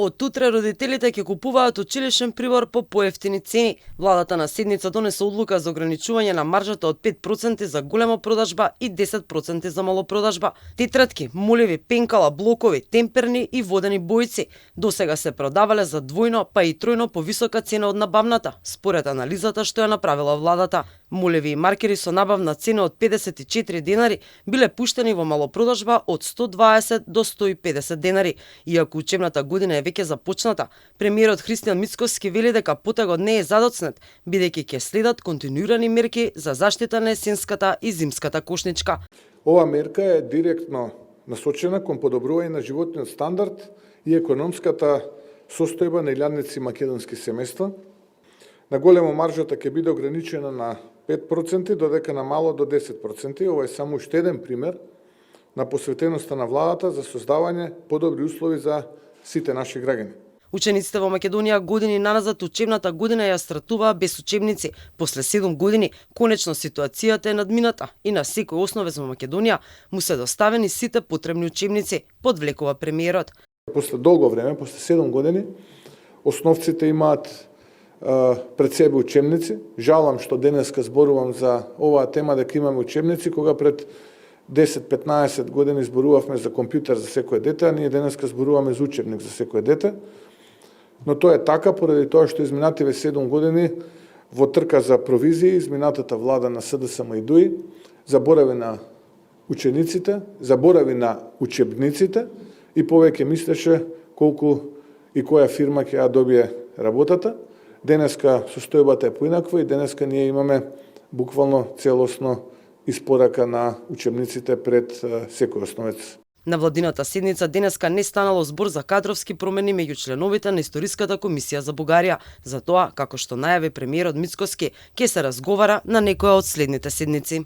Од утре родителите ќе купуваат училишен прибор по поевтини цени. Владата на седница донесе одлука за ограничување на маржата од 5% за голема продажба и 10% за малопродажба. Тетрадки, моливи, пенкала, блокови, темперни и водени бојци досега се продавале за двојно па и тројно повисока цена од набавната, според анализата што ја направила владата. Молеви и маркери со набавна цена од 54 денари биле пуштени во малопродажба од 120 до 150 денари. Иако учебната година е веќе започната, премиерот Христијан Мицкоски вели дека потегот не е задоцнет, бидејќи ќе следат континуирани мерки за заштита на есенската и зимската кошничка. Ова мерка е директно насочена кон подобрување на животниот стандард и економската состојба на илјадници македонски семејства. На големо маржата ќе биде ограничена на 5%, додека на мало до 10%. Ова е само уште еден пример на посветеноста на владата за создавање подобри услови за сите наши граѓани. Учениците во Македонија години наназад учебната година ја стартуваа без учебници. После 7 години, конечно ситуацијата е надмината и на секој основец во Македонија му се доставени сите потребни учебници, подвлекува премиерот. После долго време, после 7 години, основците имаат пред себе учебници. Жалам што денеска зборувам за оваа тема дека имаме учебници, кога пред 10-15 години зборувавме за компјутер за секое дете, а ние денеска зборуваме за учебник за секое дете. Но тоа е така поради тоа што изминативе 7 години во трка за провизии изминатата влада на СДСМ и ДУИ заборави на учениците, заборави на учебниците и повеќе мислеше колку и која фирма ќе ја добие работата. Денеска состојбата е поинаква и денеска ние имаме буквално целосно испорака на учебниците пред секој основец. На владината седница денеска не станало збор за кадровски промени меѓу членовите на Историската комисија за Бугарија. За тоа, како што најави премиерот Мицкоски, ќе се разговара на некоја од следните седници.